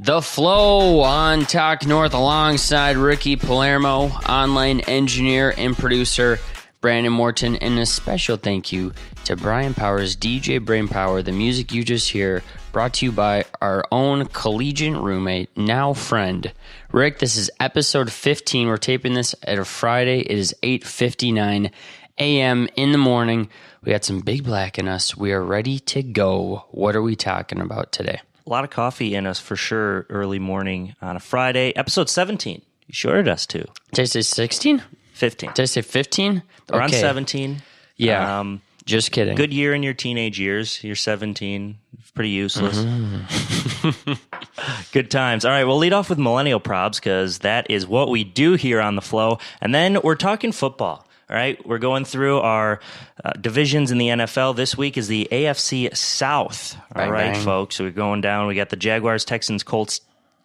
The Flow on Talk North alongside Ricky Palermo, online engineer and producer Brandon Morton, and a special thank you to Brian Powers, DJ Brainpower. The music you just hear brought to you by our own collegiate roommate, now friend. Rick, this is episode 15. We're taping this at a Friday. It is 8:59 a.m. in the morning. We got some Big Black in us. We are ready to go. What are we talking about today? A lot of coffee in us for sure early morning on a Friday. Episode 17. You shorted us to. Did I say 16? 15. Did I say 15? We're on 17. Yeah. Just kidding. Good year in your teenage years. You're 17. Pretty useless. Mm-hmm. Good times. All right, we'll lead off with Millenialprobz because that is what we do here on The Flow. And then we're talking football. All right, we're going through our divisions in the NFL. This week is the AFC South. All right, folks. So we're going down. We got the Jaguars, Texans, Colts,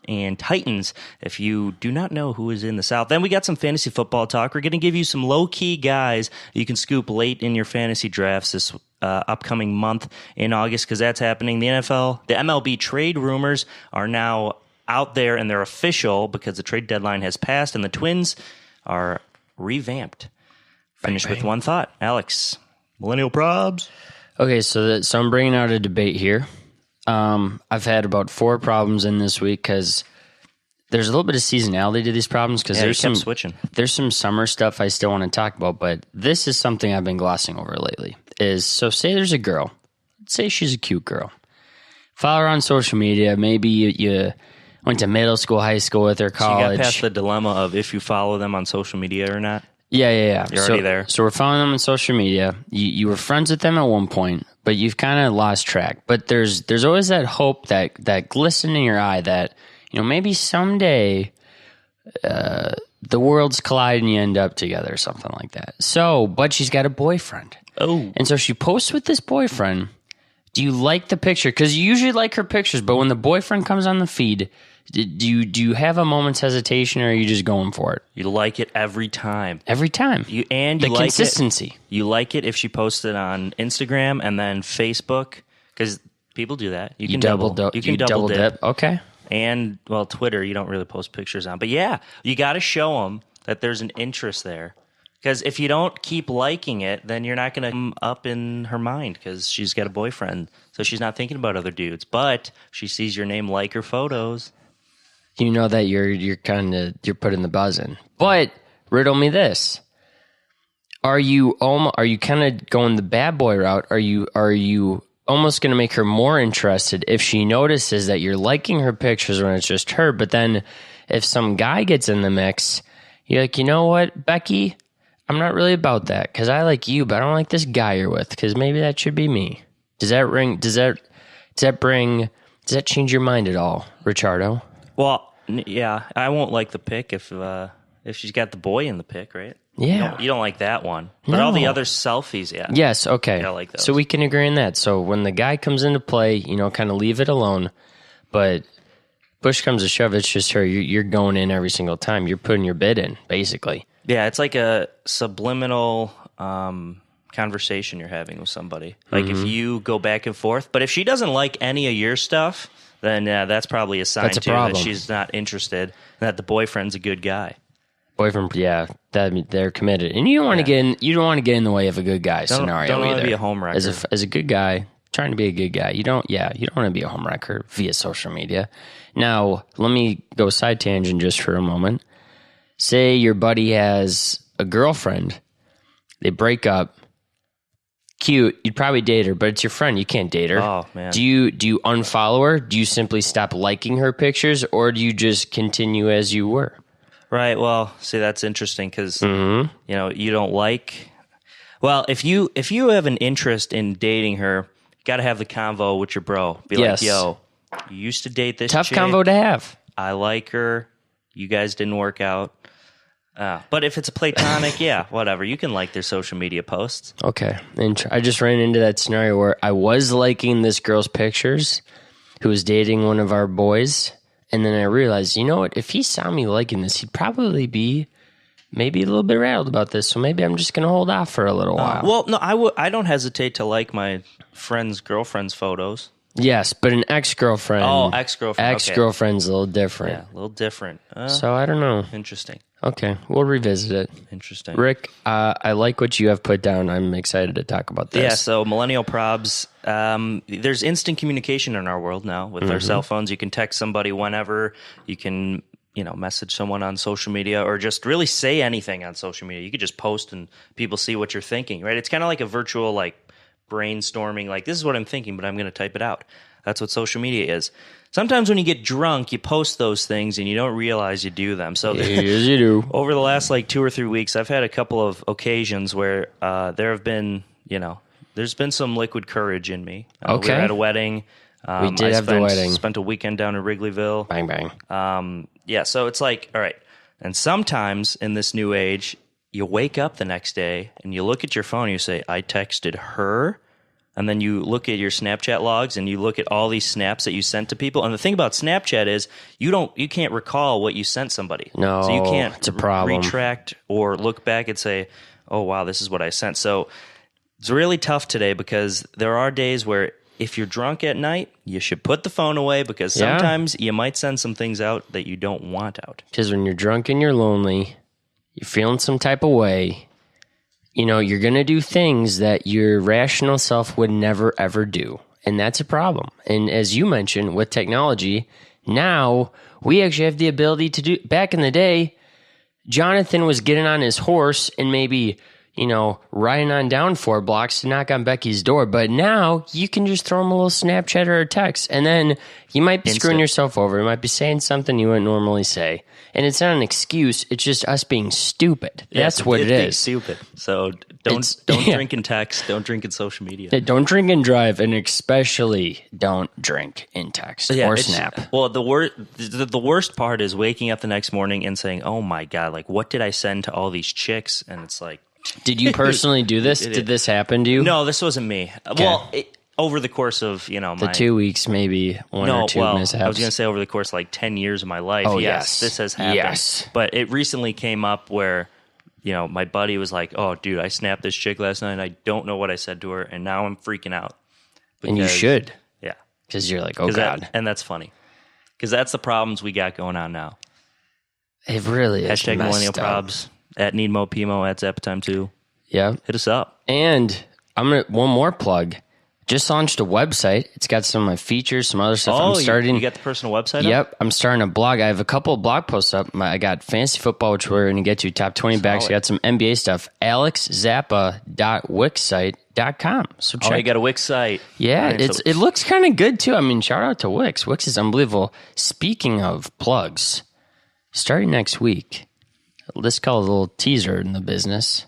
and Titans, if you do not know who is in the South. Then we got some fantasy football talk. We're going to give you some low-key guys you can scoop late in your fantasy drafts this upcoming month in August, because that's happening. The MLB trade rumors are now out there, and they're official because the trade deadline has passed, and the Twins are revamped. Finish with one thought. Alex, Millenialprobz. Okay, so I'm bringing out a debate here. I've had about 4 problems in this week because there's a little bit of seasonality to these problems because there's some summer stuff I still want to talk about, but this is something I've been glossing over lately. So say there's a girl. Let's say she's a cute girl. Follow her on social media. Maybe you went to middle school, high school with her, college. So you got past the dilemma of if you follow them on social media or not? Yeah. You're already there. So we're following them on social media. You were friends with them at one point, but you've kind of lost track. But there's always that hope, that glisten in your eye that, maybe someday the worlds collide and you end up together or something like that. But she's got a boyfriend. Oh. And so she posts with this boyfriend. Do you like the picture? Because you usually like her pictures, but when the boyfriend comes on the feed, do you have a moment's hesitation, or are you just going for it? You like it every time. Every time. You like consistency. You like it if she posts it on Instagram and then Facebook, because people do that. You can double dip. Okay. And, Twitter, you don't really post pictures on. But yeah, you got to show them that there's an interest there. Because if you don't keep liking it, then you're not going to come up in her mind because she's got a boyfriend. So she's not thinking about other dudes. But she sees your name, like her photos. You know that you're putting the buzz in. But riddle me this: Are you kind of going the bad boy route? Are you almost going to make her more interested if she notices that you're liking her pictures when it's just her? But then if some guy gets in the mix, you're like, you know what, Becky, I'm not really about that because I like you, but I don't like this guy you're with because maybe that should be me. Does that change your mind at all, Richardo? Well, yeah, I won't like the pic if she's got the boy in the pic, right? Yeah. You don't like that one. But all the other selfies, yeah. Yes, okay. I like those. So we can agree on that. So when the guy comes into play, kind of leave it alone. But push comes to shove, it's just her. You're going in every single time. You're putting your bid in, basically. Yeah, it's like a subliminal conversation you're having with somebody. Like if you go back and forth. But if she doesn't like any of your stuff, then that's probably a sign too that she's not interested and that the boyfriend's a good guy. Boyfriend, yeah, they're committed, and you don't want to get in. You don't want to get in the way of a good guy scenario. Don't want either. to be a homewrecker. As a good guy, trying to be a good guy, you don't want to be a homewrecker via social media. Now, let me go side tangent just for a moment. Say your buddy has a girlfriend, they break up. Cute, you'd probably date her, but it's your friend. You can't date her. Oh, man. Do you unfollow her? Do you simply stop liking her pictures, or do you just continue as you were? Right. Well, see, that's interesting because you don't like. Well, if you have an interest in dating her, you got to have the convo with your bro. Be like, yo, you used to date this tough chick. Convo to have. I like her. You guys didn't work out. But if it's a platonic, yeah, whatever. You can like their social media posts. Okay. And I just ran into that scenario where I was liking this girl's pictures who was dating one of our boys. And then I realized, you know what? If he saw me liking this, he'd probably be maybe a little bit rattled about this. So maybe I'm just going to hold off for a little while. Well, no, I don't hesitate to like my friends' girlfriends' photos. Yes, but an ex-girlfriend. Oh, ex-girlfriend. Ex-girlfriend's a little different. Yeah, a little different. So I don't know. Interesting. Okay, we'll revisit it. Interesting. Rick, I like what you have put down. I'm excited to talk about this. Yeah, so Millenialprobz, there's instant communication in our world now with our cell phones. You can text somebody whenever. You can, message someone on social media or just really say anything on social media. You could just post and people see what you're thinking, right? It's kind of like a virtual, brainstorming, this is what I'm thinking, but I'm going to type it out. That's what social media is. Sometimes when you get drunk, you post those things and you don't realize you do them. So yes, you do. Over the last 2 or 3 weeks, I've had a couple of occasions where there have been, there's been some liquid courage in me. Okay. We were at a wedding. We did have the wedding. Spent a weekend down in Wrigleyville. Bang, bang. Yeah, so it's all right. And sometimes in this new age, you wake up the next day and you look at your phone and you say, I texted her. And then you look at your Snapchat logs and you look at all these snaps that you sent to people. And the thing about Snapchat is you can't recall what you sent somebody. No, so you can't it's a problem. Retract or look back and say, oh, wow, this is what I sent. So it's really tough today because there are days where if you're drunk at night, you should put the phone away because sometimes you might send some things out that you don't want out. Because when you're drunk and you're lonely, you're feeling some type of way, you're going to do things that your rational self would never, ever do. And that's a problem. And as you mentioned, with technology, now we actually have the ability to do... Back in the day, Jonathan was getting on his horse and maybe, riding on down 4 blocks to knock on Becky's door. But now you can just throw him a little Snapchat or a text. And then you might be screwing yourself over. You might be saying something you wouldn't normally say. And it's not an excuse. It's just us being stupid. That's what it is. Stupid. So don't drink and text. Don't drink in social media. Don't drink and drive, and especially don't drink and text or snap. Well, the worst part is waking up the next morning and saying, "Oh my god, what did I send to all these chicks?" And it's like, did you personally do this? Did this happen to you? No, this wasn't me. Okay. Well. Over the course of, the 2 weeks, maybe one or two mishaps. I was going to say over the course of 10 years of my life. Oh, yes, this has happened. Yes. But it recently came up where, my buddy was like, oh, dude, I snapped this chick last night and I don't know what I said to her. And now I'm freaking out. And you should. Yeah. Because you're like, oh, God. And that's funny. Because that's the problems we got going on now. It really is. Hashtag Millenialprobz, at NeedMoPimo, at Zaptime2. Yeah. Hit us up. And one more plug. Just launched a website. It's got some of my features, some other stuff. I'm starting. You got the personal website Yep. up? I'm starting a blog. I have a couple of blog posts up. I got fantasy football, which we're going to get to, top 20 backs. I got some NBA stuff. alexzappa.wixsite.com. So check. Oh, you got a Wix site. Yeah, it looks kind of good, too. I mean, shout out to Wix. Wix is unbelievable. Speaking of plugs, starting next week, let's call it a little teaser in the business.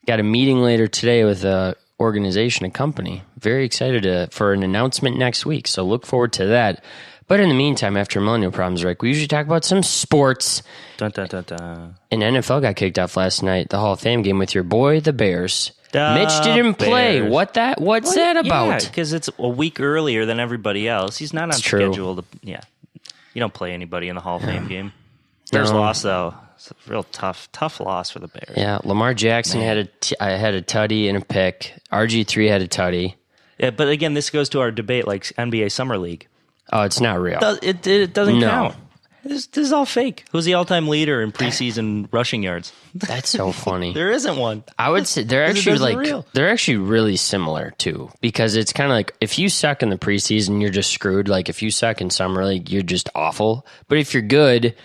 Got a meeting later today with a organization, a company. Very excited for an announcement next week, so look forward to that. But in the meantime, after Millenialprobz, Rick, we usually talk about some sports. Dun, dun, dun, dun. And NFL got kicked off last night, the Hall of Fame game with your boy, the Bears. Mitch didn't play. What's that about? Yeah, because it's a week earlier than everybody else. He's not on schedule. You don't play anybody in the Hall of Fame game. Bears lost, though. It's a real tough loss for the Bears. Yeah, Lamar Jackson had a tutty and a pick. RG3 had a tutty. Yeah, but again, this goes to our debate like NBA Summer League. Oh, it's not real. It doesn't count. This is all fake. Who's the all-time leader in preseason rushing yards? That's so funny. There isn't one. I would say they're actually really similar too, because it's kind of like if you suck in the preseason, you're just screwed. Like if you suck in Summer League, you're just awful. But if you're good,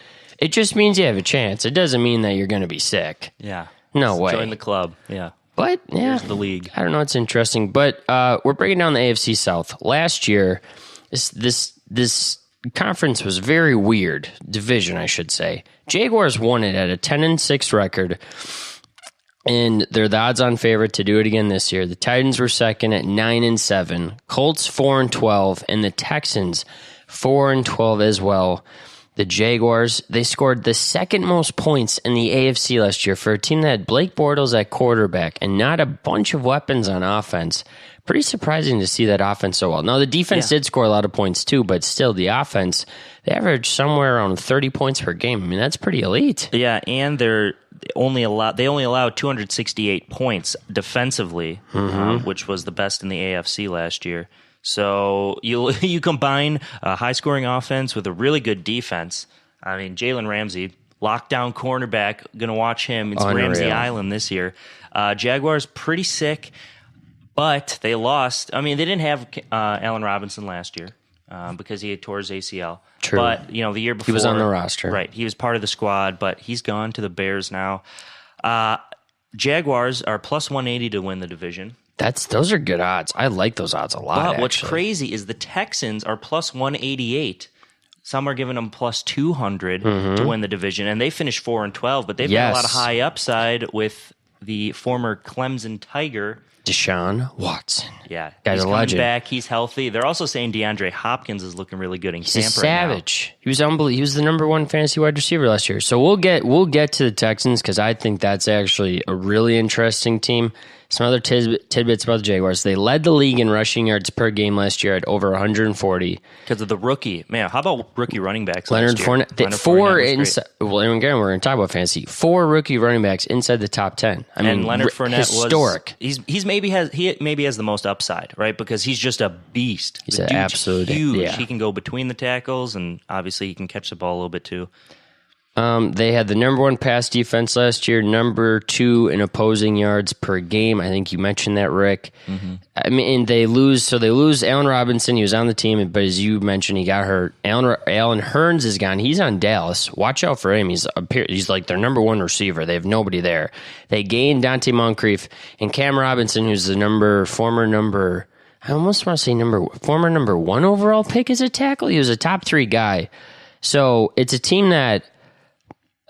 it just means you have a chance. It doesn't mean that you're going to be sick. Yeah. No way. Join the club. Yeah. But, yeah. Here's the league. I don't know. It's interesting. But we're breaking down the AFC South. Last year, this conference was very weird. Division, I should say. Jaguars won it at a 10-6 record. And they're the odds-on favorite to do it again this year. The Titans were second at 9-7. Colts 4-12. And the Texans 4-12 as well. The Jaguars, they scored the second most points in the AFC last year for a team that had Blake Bortles at quarterback and not a bunch of weapons on offense. Pretty surprising to see that offense so well. Now, the defense did score a lot of points too, but still, the offense, they averaged somewhere around 30 points per game. I mean, that's pretty elite. Yeah, and they only allowed 268 points defensively, which was the best in the AFC last year. So you combine a high-scoring offense with a really good defense. I mean, Jalen Ramsey, lockdown cornerback, going to watch him. It's Unreal. Ramsey Island this year. Jaguars, pretty sick, but they lost. I mean, they didn't have Allen Robinson last year because he had tore his ACL. True. But, the year before. He was on the roster. Right. He was part of the squad, but he's gone to the Bears now. Jaguars are plus 180 to win the division. Those are good odds. I like those odds a lot. But what's crazy is the Texans are plus 188. Some are giving them plus 200 to win the division, and they finished 4-12. But they've got a lot of high upside with the former Clemson Tiger, Deshaun Watson. Yeah, guy's he's a coming legend. Back. He's healthy. They're also saying DeAndre Hopkins is looking really good in camp He's a right now. savage. He was unbelievable. He was the number one fantasy wide receiver last year. So we'll get to the Texans because I think that's actually a really interesting team. Some other tidbits about the Jaguars. They led the league in rushing yards per game last year at over 140. Because of the rookie. Man, how about rookie running backs Leonard last year? Fournette. Well, and again, we're going to talk about fantasy. 4 rookie running backs inside the top 10. I mean, Leonard Fournette historic. He maybe has the most upside, right? Because he's just a beast. He's The an dude's absolute huge. yeah. He can go between the tackles, and obviously he can catch the ball a little bit too. They had the number 1 pass defense last year, number 2 in opposing yards per game. I think you mentioned that, Rick. I mean, they lose Allen Robinson. He was on the team, but as you mentioned, he got hurt. Allen Hurns is gone. He's on Dallas. Watch out for him. He's like their number 1 receiver. They have nobody there. They gained Dante Moncrief and Cam Robinson, who's the former number 1 overall pick as a tackle. He was a top 3 guy. So it's a team that,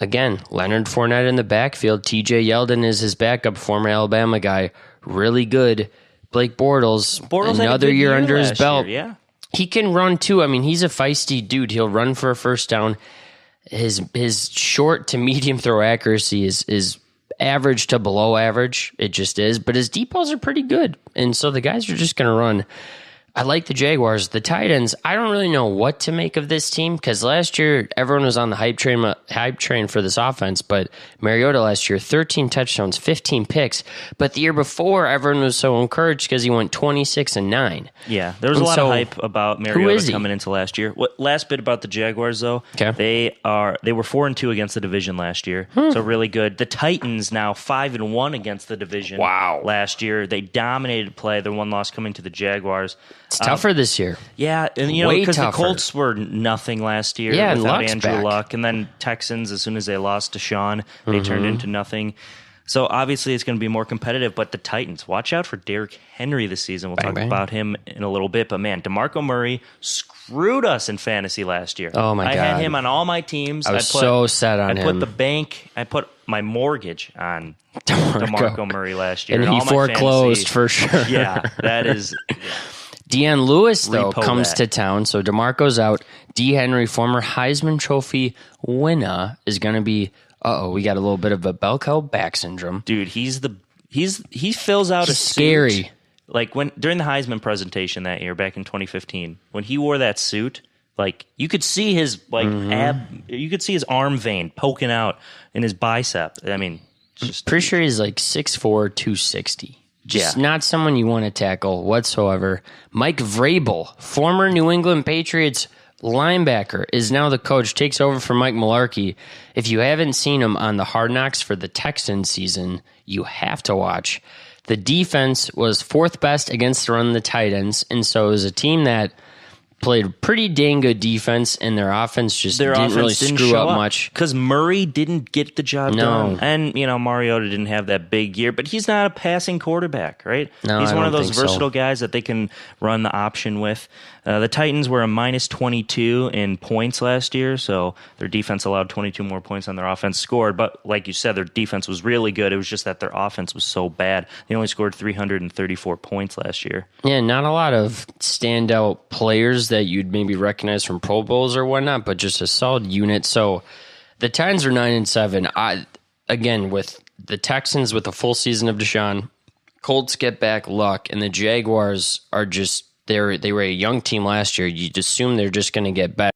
again, Leonard Fournette in the backfield. TJ Yeldon is his backup, former Alabama guy. Really good. Blake Bortles another year under his belt. Yeah. He can run too. I mean, he's a feisty dude. He'll run for a first down. His short to medium throw accuracy is average to below average. It just is. But his deep balls are pretty good. And so the guys are just going to run. I like the Jaguars. The Titans, I don't really know what to make of this team because last year everyone was on the hype train for this offense, but Mariota last year, 13 touchdowns, 15 picks. But the year before, everyone was so encouraged because he went 26-9. Yeah, there was a lot of hype about Mariota coming into last year. Last bit about the Jaguars, though, they were 4-2 against the division last year, so really good. The Titans now 5-1 against the division. Wow. Last year, they dominated play. Their one loss coming to the Jaguars. It's tougher this year. Yeah, and because the Colts were nothing last year without Andrew Luck, and then Texans, as soon as they lost to Deshaun, they turned into nothing. So obviously it's going to be more competitive, but the Titans, watch out for Derrick Henry this season. We'll talk about him in a little bit, but man, DeMarco Murray screwed us in fantasy last year. Oh my God. I had him on all my teams. I was so set on him. I put my mortgage on DeMarco Murray last year. And he foreclosed for sure. Yeah, that is... Yeah. Deion Lewis, though, comes to town, so DeMarco's out. D. Henry, former Heisman Trophy winner, is going to be... we got a little bit of a bell cow back syndrome. Dude, he fills out a scary suit. Like during the Heisman presentation that year, back in 2015, when he wore that suit, like you could see his you could see his arm vein poking out in his bicep. I mean, pretty sure he's like 6'4", 260. Just not someone you want to tackle whatsoever. Mike Vrabel, former New England Patriots linebacker, is now the coach, takes over for Mike Mularkey. If you haven't seen him on the Hard Knocks for the Texans season, you have to watch. The defense was 4th best against the run of the Titans, and so it was a team that played pretty dang good defense, and their offense didn't really screw up much. Because Murray didn't get the job done. And, Mariota didn't have that big year, but he's not a passing quarterback, right? No, he's one of those versatile so. guys that they can run the option with. The Titans were a minus 22 in points last year, so their defense allowed 22 more points than their offense scored. But like you said, their defense was really good. It was just that their offense was so bad. They only scored 334 points last year. Yeah, not a lot of standout players that you'd maybe recognize from Pro Bowls or whatnot, but just a solid unit. So the Titans are 9-7. Again, with the Texans with a full season of Deshaun, Colts get back Luck, and the Jaguars are just... They were a young team last year. You'd assume they're just going to get better.